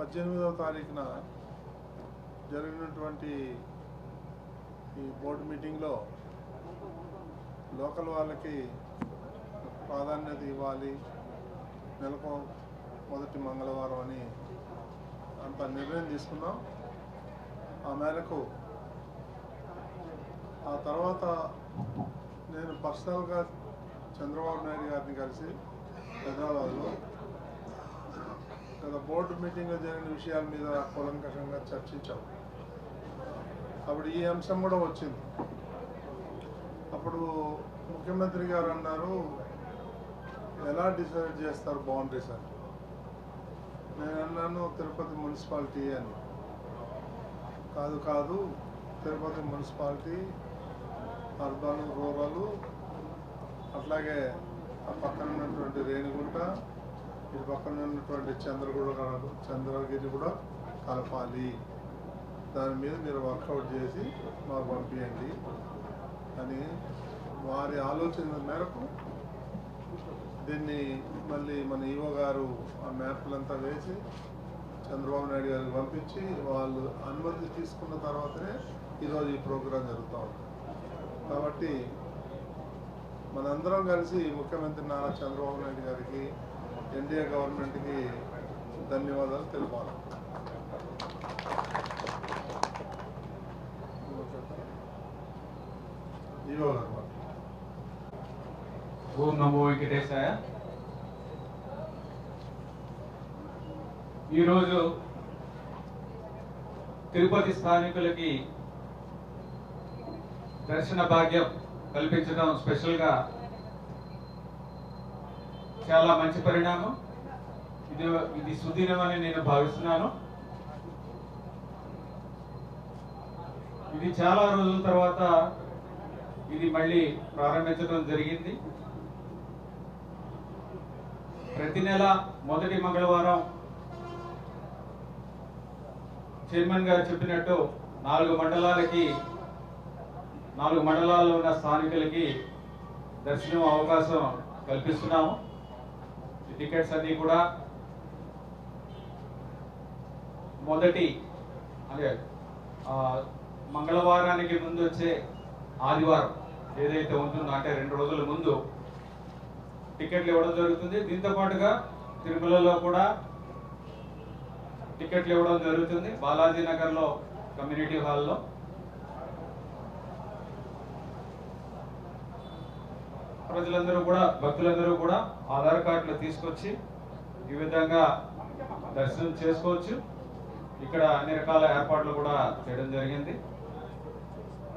18వ తారీఖున జరిగినటువంటి ఈ బోర్డు మీటింగ్లో లోకల్ వాళ్ళకి ప్రాధాన్యత ఇవ్వాలి, నెలకు మొదటి మంగళవారం అని అంత నిర్ణయం తీసుకున్నాం. ఆ మేరకు ఆ తర్వాత నేను పర్సనల్గా చంద్రబాబు నాయుడు గారిని కలిసి హైదరాబాద్లో గత బోర్డు మీటింగ్లో జరిగిన విషయాల మీద కూలంకషంగా చర్చించాం. అప్పుడు ఈ అంశం కూడా వచ్చింది. అప్పుడు ముఖ్యమంత్రి గారు అన్నారు, ఎలా డిసైడ్ చేస్తారు బౌండరీస్ అని. నేను అన్నాను, తిరుపతి మున్సిపాలిటీ అని. కాదు తిరుపతి మున్సిపాలిటీ, అర్బన్, రూరల్, అట్లాగే ఆ పక్కన ఉన్నటువంటి రేణిగుంట, ఇటు పక్కన ఉన్నటువంటి చంద్రగిరి కూడా కలపాలి. దాని మీద మీరు వర్కౌట్ చేసి మాకు పంపించండి అని వారి ఆలోచన మేరకు దీన్ని మళ్ళీ మన ఈవో గారు ఆ మ్యాప్లంతా వేసి చంద్రబాబు నాయుడు గారికి పంపించి వాళ్ళు అనుమతి తీసుకున్న తర్వాతనే ఈరోజు ఈ ప్రోగ్రాం జరుగుతూ ఉంది. కాబట్టి మనందరం కలిసి ముఖ్యమంత్రి నారా చంద్రబాబు నాయుడు గారికి, ఎన్డీఏ గవర్నమెంట్కి ధన్యవాదాలు తెలపాలి. ఓం నమో వెంకటేశాయ. ఈరోజు తిరుపతి స్థానికులకి దర్శన భాగ్యం కల్పించడం స్పెషల్గా చాలా మంచి పరిణామం. ఇది సుదినం అని నేను భావిస్తున్నాను. ఇది చాలా రోజుల తర్వాత ఇది మళ్ళీ ప్రారంభించడం జరిగింది. ప్రతి నెల మొదటి మంగళవారం చైర్మన్ గారు చెప్పినట్టు 4 మండలాల్లో ఉన్న స్థానికులకి దర్శనం అవకాశం కల్పిస్తున్నాము. ఈ టికెట్స్ అన్ని కూడా మొదటి అంటే మంగళవారానికి ముందు వచ్చే ఆదివారం ఏదైతే ఉంటుందో అంటే 2 రోజుల ముందు టికెట్లు ఇవ్వడం జరుగుతుంది. దీంతో పాటుగా తిరుమలలో కూడా టికెట్లు ఇవ్వడం జరుగుతుంది. బాలాజీ నగర్లో కమ్యూనిటీ హాల్లో ప్రజలందరూ కూడా, భక్తులందరూ కూడా ఆధార్ కార్డులు తీసుకొచ్చి ఈ విధంగా దర్శనం చేసుకోవచ్చు. ఇక్కడ అన్ని రకాల ఏర్పాట్లు కూడా చేయడం జరిగింది.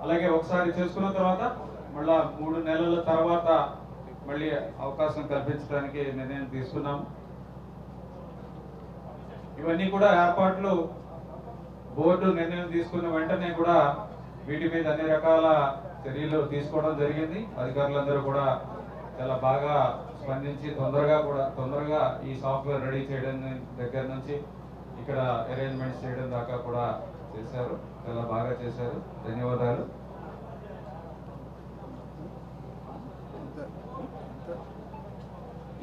అలాగే ఒకసారి చేసుకున్న తర్వాత మళ్ళా 3 నెలల తర్వాత మళ్ళీ అవకాశం కల్పించడానికి నిర్ణయం తీసుకున్నాము. ఇవన్నీ కూడా ఏర్పాట్లు బోర్డు నిర్ణయం తీసుకున్న వెంటనే కూడా వీటి మీద అన్ని రకాల చర్యలు తీసుకోవడం జరిగింది. అధికారులందరూ కూడా చాలా బాగా స్పందించి తొందరగా ఈ సాఫ్ట్వేర్ రెడీ చేయడం దగ్గర నుంచి ఇక్కడ అరేంజ్మెంట్స్ చేయడం దాకా కూడా చేశారు. చాలా బాగా చేశారు. ధన్యవాదాలు.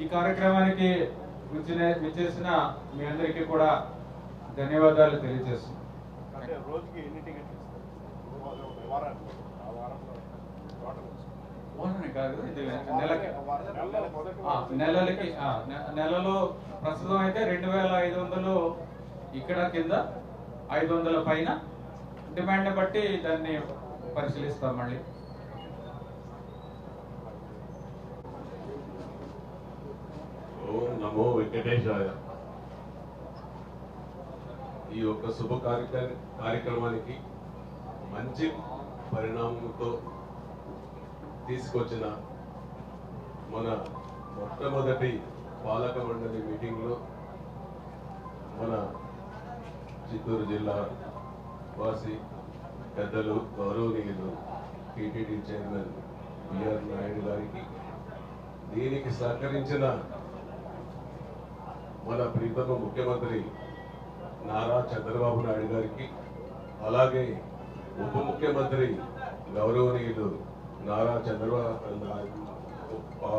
ఈ కార్యక్రమానికి విచ్చేసిన మీ అందరికీ కూడా ధన్యవాదాలు తెలియజేస్తున్నాం. కాదు, ఇది నెలలో ప్రస్తుతం అయితే 2500 ఇక్కడ కింద 500 పైన డిమాండ్ బట్టి దాన్ని పరిశీలిస్తాం. మళ్ళీ ఓం నమో వెంకటేశాయ. ఈ యొక్క శుభ కార్యక్రమానికి మంచి పరిణామంతో తీసుకొచ్చిన మన మొట్టమొదటి పాలక మండలి మీటింగ్లో మన చిత్తూరు జిల్లా వాసి పెద్దలు, గౌరవనీయులు టీటీడీ చైర్మన్ బిఆర్ నాయుడు గారికి, దీనికి సహకరించిన మన ప్రీతమ ముఖ్యమంత్రి నారా చంద్రబాబు నాయుడు గారికి, అలాగే ఉప ముఖ్యమంత్రి గౌరవనీయులు నారా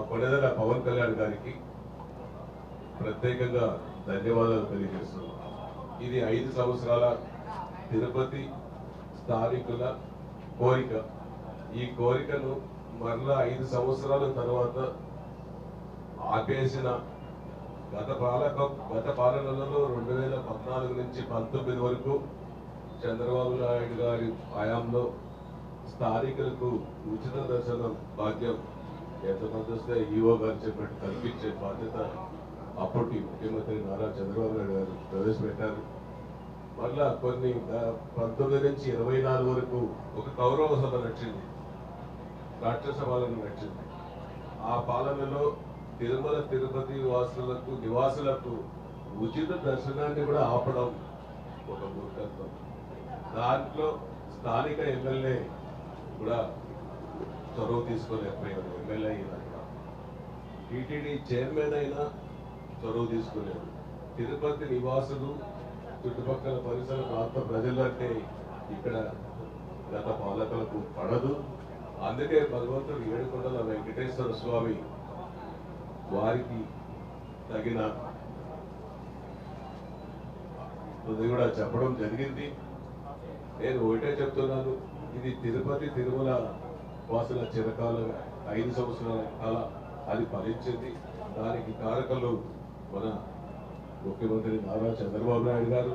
కొణిదెల పవన్ కళ్యాణ్ గారికి ప్రత్యేకంగా ధన్యవాదాలు తెలియజేస్తున్నాను. ఇది 5 సంవత్సరాల తిరుపతి స్థానికుల కోరిక. ఈ కోరికను మరలా 5 సంవత్సరాల తర్వాత ఆపేసిన గత పాలనలో 2014 నుంచి 19 వరకు చంద్రబాబు నాయుడు గారి హయాంలో స్థానికులకు ఉచిత దర్శనం భాగ్యం ఎంతమంది వస్తే ఈఓ గారు చెప్పినట్టు కల్పించే బాధ్యత అప్పటి ముఖ్యమంత్రి నారా చంద్రబాబు నాయుడు గారు ప్రవేశపెట్టారు. మళ్ళా కొన్ని 19 నుంచి 24 వరకు ఒక కౌరవ సభ నడిచింది, రాక్షస పాలన నడిచింది. ఆ పాలనలో తిరుమల తిరుపతి నివాసులకు ఉచిత దర్శనాన్ని కూడా ఆపడం ఒక మూర్ఖత్వం. దాంట్లో స్థానిక ఎమ్మెల్యే కూడా చొరవ తీసుకోలేకపోయాడు. ఎమ్మెల్యే అయినాక టీటీడీ చైర్మన్ అయినా చొరవ తీసుకోలేదు. తిరుపతి నివాసులు, చుట్టుపక్కల పరిసర ప్రాంత ప్రజలంటే ఇక్కడ గత పాలకులకు పడదు. అందుకే భగవంతుడు ఏడుకొండల వెంకటేశ్వర స్వామి వారికి తగిన అది కూడా చెప్పడం జరిగింది. నేను ఒకటే చెప్తున్నాను, ఇది తిరుపతి తిరుమల వాసుల చిరకాల 5 సంవత్సరాల కాల అది ఫలించింది. దానికి కారకులు మన ముఖ్యమంత్రి నారా చంద్రబాబు నాయుడు గారు,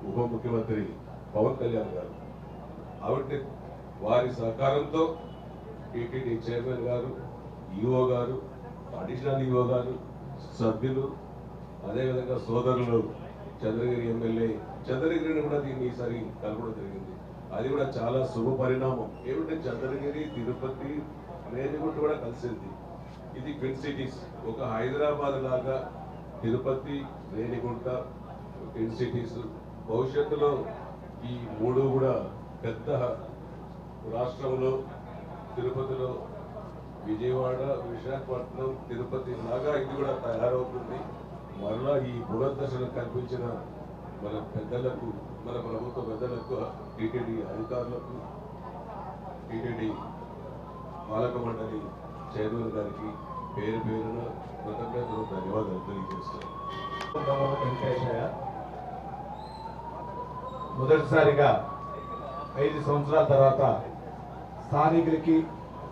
ఉప ముఖ్యమంత్రి పవన్ కళ్యాణ్ గారు. కాబట్టి వారి సహకారంతో టీటీడీ చైర్మన్ గారు, ఈఓ గారు, అడిషనల్ ఈఓ గారు, సభ్యులు, అదేవిధంగా సోదరులు, చంద్రగిరి ఎమ్మెల్యే చంద్రగిరిని కూడా దీన్ని ఈసారి కలపడం జరిగింది. అది కూడా చాలా శుభ పరిణామం. ఏమిటంటే చంద్రగిరి, తిరుపతి, రేణిగుంట కూడా కలిసింది. ఇది ట్విన్ సిటీస్. ఒక హైదరాబాద్ లాగా తిరుపతి, రేణిగుంట ట్విన్ సిటీస్. భవిష్యత్తులో ఈ 3 కూడా పెద్ద రాష్ట్రంలో తిరుపతిలో విజయవాడ, విశాఖపట్నం, తిరుపతి లాగా ఇది కూడా తయారవుతుంది. మరలా ఈ పునర్దర్శనం కల్పించిన మన పెద్దలకు, మన ప్రభుత్వ పెద్దలకు, టీటీడీ అధికారులకు, టీటీడీ పాలక మండలి చైర్మన్ గారికి పేరు పేరున కృతజ్ఞతలు, ధన్యవాదాలు తెలియజేస్తున్నాను. మొదటిసారిగా 5 సంవత్సరాల తర్వాత స్థానికులకి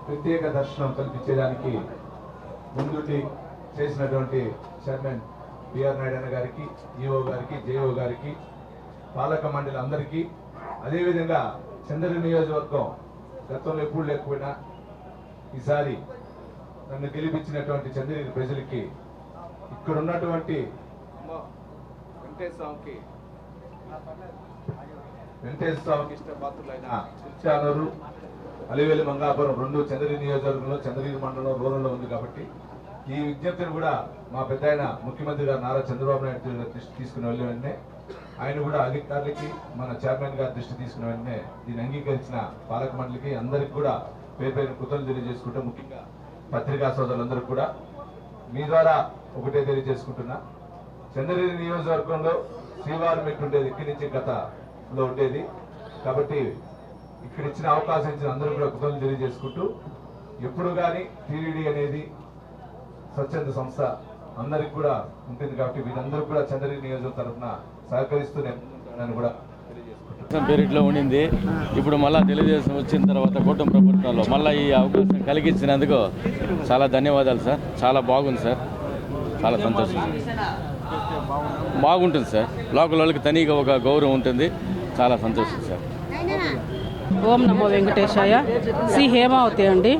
ప్రత్యేక దర్శనం కల్పించేదానికి ముందుండి చేసినటువంటి చైర్మన్ బిఆర్ నాయుడు అన్న గారికి, ఈఓ గారికి, జేఓ గారికి, పాలక మండలి అందరికీ, అదేవిధంగా చంద్రగిరి నియోజకవర్గం గతంలో ఎప్పుడు లేకపోయినా ఈసారి నన్ను గెలిపించినటువంటి చంద్రగిరి ప్రజలకి, ఇక్కడ ఉన్నటువంటి వెంకటేశ్వర స్వామికి ఇష్టపాత్రులైన చిల్చానూరు, అలివేలి మంగాపురం 2 చంద్రగిరి నియోజకవర్గంలో, చంద్రగిరి మండలం రూరల్లో ఉంది. కాబట్టి ఈ విజ్ఞప్తిని కూడా మా పెద్ద ఆయన ముఖ్యమంత్రి గారు నారా చంద్రబాబు నాయుడు గారి దృష్టి తీసుకుని వెళ్ళిన వెంటనే, ఆయన కూడా అధికారులకి, మన చైర్మన్ గారి దృష్టి తీసుకున్న వెంటనే దీన్ని అంగీకరించిన పాలక మండలికి అందరికి కూడా పేరు పేరు కృతజ్ఞతలు తెలియజేసుకుంటూ, ముఖ్యంగా పత్రికా సోదరులందరికీ కూడా మీ ద్వారా ఒకటే తెలియజేసుకుంటున్నా, చంద్రగిరి నియోజకవర్గంలో శ్రీవారి మెట్టు ఉండేది, ఇక్కడి నుంచి గతంలో ఉండేది. కాబట్టి ఇక్కడ ఇచ్చిన అవకాశం ఇచ్చిన అందరూ కూడా కృతజ్ఞతలు తెలియజేసుకుంటూ, ఎప్పుడు కానీ టీటీడీ అనేది స్వచ్ఛంద సంస్థ అందరికి కూడా ఉంటుంది. కాబట్టి వీరందరూ కూడా చంద్రగిరి నియోజకవర్గం తరఫున సహకరిస్తూ నేను కూడా తెలియజేసుకుంటున్నాను. పేరిట్లో ఉండింది. ఇప్పుడు మళ్ళీ తెలుగుదేశం వచ్చిన తర్వాత కూటమి ప్రభుత్వంలో మళ్ళీ ఈ అవకాశం కలిగించినందుకు చాలా ధన్యవాదాలు సార్. చాలా బాగుంది సార్, చాలా సంతోషం. బాగుంటుంది సార్, లోకల్ వాళ్ళకి తనీగా ఒక గౌరవం ఉంటుంది. చాలా సంతోషం సార్. ఓం నమో వెంకటేశాయ. సి హేమావతి అండి.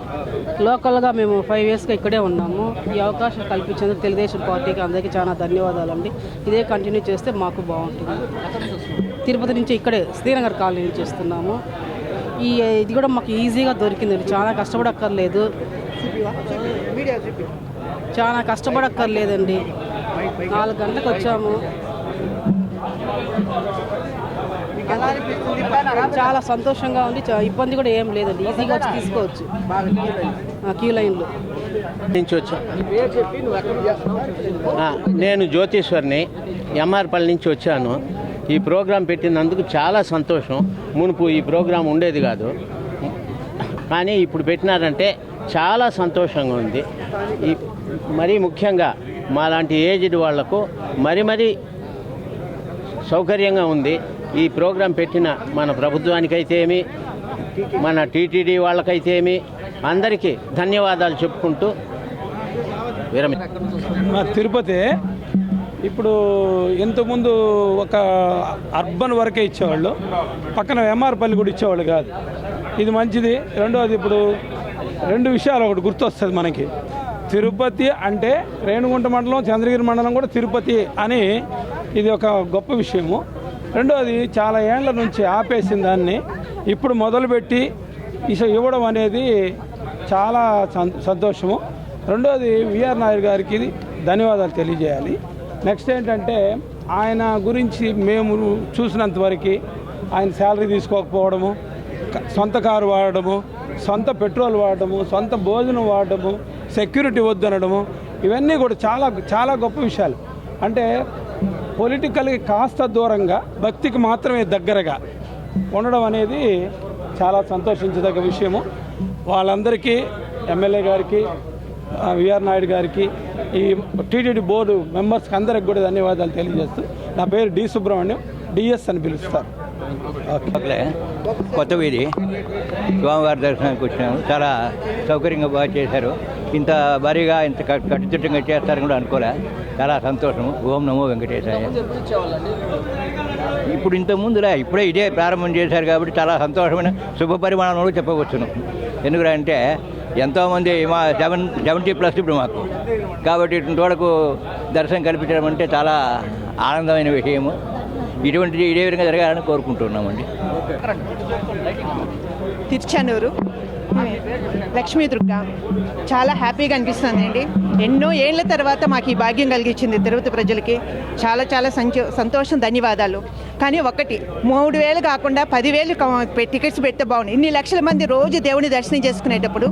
లోకల్గా మేము 5 ఇయర్స్గా ఇక్కడే ఉన్నాము. ఈ అవకాశం కల్పించేందుకు తెలుగుదేశం పార్టీకి అందరికీ చాలా ధన్యవాదాలు అండి. ఇదే కంటిన్యూ చేస్తే మాకు బాగుంటుంది. తిరుపతి నుంచి ఇక్కడే శ్రీనగర్ కాలనీ నుంచి వస్తున్నాము. ఇది కూడా మాకు ఈజీగా దొరికిందండి. చాలా కష్టపడక్కర్లేదు, కష్టపడక్కర్లేదండి. 4 గంటలకు వచ్చాము. చాలా సంతోషంగా ఉంది. ఇబ్బంది కూడా ఏం లేదండి, ఈజీగా వచ్చి తీసుకోవచ్చు. క్యూ లైన్లో నుంచి వచ్చా. నేను జ్యోతిశ్వర్ని, ఎంఆర్పల్లి నుంచి వచ్చాను. ఈ ప్రోగ్రాం పెట్టినందుకు చాలా సంతోషం. మునుపు ఈ ప్రోగ్రాం ఉండేది కాదు, కానీ ఇప్పుడు పెట్టినారంటే చాలా సంతోషంగా ఉంది. మరీ ముఖ్యంగా మాలాంటి ఏజ్డ్ వాళ్లకు మరీ సౌకర్యంగా ఉంది. ఈ ప్రోగ్రాం పెట్టిన మన ప్రభుత్వానికైతేమి, మన టీటీడీ వాళ్ళకైతేమి అందరికీ ధన్యవాదాలు చెప్పుకుంటూ మా తిరుపతి ఇప్పుడు ఇంతకుముందు ఒక అర్బన్ వరకే ఇచ్చేవాళ్ళు, పక్కన ఎంఆర్పల్లి కూడా ఇచ్చేవాళ్ళు కాదు. ఇది మంచిది. రెండోది ఇప్పుడు 2 విషయాలు ఒకటి గుర్తొస్తుంది మనకి. తిరుపతి అంటే రేణుగుంట మండలం, చంద్రగిరి మండలం కూడా తిరుపతి అని, ఇది ఒక గొప్ప విషయము. రెండోది చాలా ఏళ్ల నుంచి ఆపేసిన దాన్ని ఇప్పుడు మొదలుపెట్టి ఇవ్వడం అనేది చాలా సంతోషము. రెండోది విఆర్ నాయుడు గారికి ధన్యవాదాలు తెలియజేయాలి. నెక్స్ట్ ఏంటంటే ఆయన గురించి మేము చూసినంతవరకు ఆయన శాలరీ తీసుకోకపోవడము, సొంత కారు వాడడము, సొంత పెట్రోల్ వాడడము, సొంత భోజనం వాడడము, సెక్యూరిటీ వద్దనడము, ఇవన్నీ కూడా చాలా చాలా గొప్ప విషయాలు. అంటే పొలిటికల్కి కాస్త దూరంగా భక్తికి మాత్రమే దగ్గరగా ఉండడం అనేది చాలా సంతోషించదగ్గ విషయము. వాళ్ళందరికీ, ఎమ్మెల్యే గారికి, విఆర్ నాయుడు గారికి, ఈ టీటీడీ బోర్డు మెంబర్స్కి అందరికి కూడా ధన్యవాదాలు తెలియజేస్తూ, నా పేరు డి సుబ్రహ్మణ్యం, డిఎస్ అని పిలుస్తారు. కొత్త వీధి స్వామివారి దర్శనానికి వచ్చినాము. చాలా సౌకర్యంగా బాగా చేశారు. ఇంత భారీగా ఇంత కట్టుదిట్టంగా చేస్తారని కూడా అనుకోలే. చాలా సంతోషం. ఓం నమో వెంకటేశాయ. ఇప్పుడు ఇంతకుముందులే ఇప్పుడే ఇదే ప్రారంభం చేశారు కాబట్టి చాలా సంతోషమైన శుభ పరిమాణం కూడా చెప్పవచ్చును. ఎందుకంటే ఎంతోమంది మా 70+ ఇప్పుడు మాకు, కాబట్టి ఇటువంటి వాళ్ళకు దర్శనం కల్పించడం అంటే చాలా ఆనందమైన విషయము. ఇటువంటిది ఇదే విధంగా జరగాలని కోరుకుంటున్నామండి. తిరుచానూరు లక్ష్మీ దుర్గ చాలా హ్యాపీగా అనిపిస్తుందండి. ఎన్నో ఏళ్ల తర్వాత మాకు ఈ భాగ్యం కలిగించింది తిరుపతి ప్రజలకి. చాలా చాలా సంతోషం, ధన్యవాదాలు. కానీ ఒకటి 3,000 కాకుండా 10,000 టికెట్స్ పెడితే బాగుంది. ఇన్ని లక్షల మంది రోజు దేవుని దర్శనం చేసుకునేటప్పుడు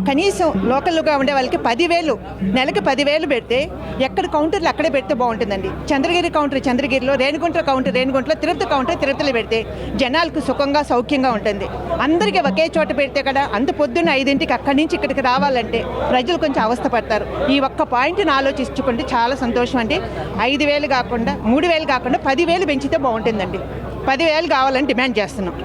కనీసం లోకల్గా ఉండే వాళ్ళకి 10,000, నెలకి 10,000 పెడితే ఎక్కడ కౌంటర్లు అక్కడే పెడితే బాగుంటుందండి. చంద్రగిరి కౌంటర్ చంద్రగిరిలో, రేణుగుంట కౌంటర్ రేణుగుంటలో, తిరుపతి కౌంటర్ తిరుపతిలో పెడితే జనాలకు సుఖంగా సౌఖ్యంగా ఉంటుంది. అందరికీ ఒకే చోట పెడితే కదా అంత పొద్దున్న 5ంటికి అక్కడి నుంచి ఇక్కడికి రావాలంటే ప్రజలు కొంచెం అవస్థపడతారు. ఈ ఒక్క పాయింట్ని ఆలోచించుకుంటే చాలా సంతోషం అండి. 5,000 కాకుండా 3,000 కాకుండా 10,000 పెంచితే బాగుంటుందండి. 10,000 కావాలని డిమాండ్ చేస్తున్నాం.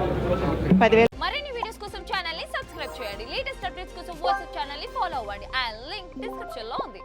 10,000. మరిన్ని వీడియోస్ కోసం ఛానల్ ని సబ్స్క్రైబ్ చేయండి. లేటెస్ట్ అప్డేట్స్ కోసం వాట్సాప్ ఛానల్ ని ఫాలో అవ్వండి. ఆ లింక్ డిస్క్రిప్షన్ లో ఉంది.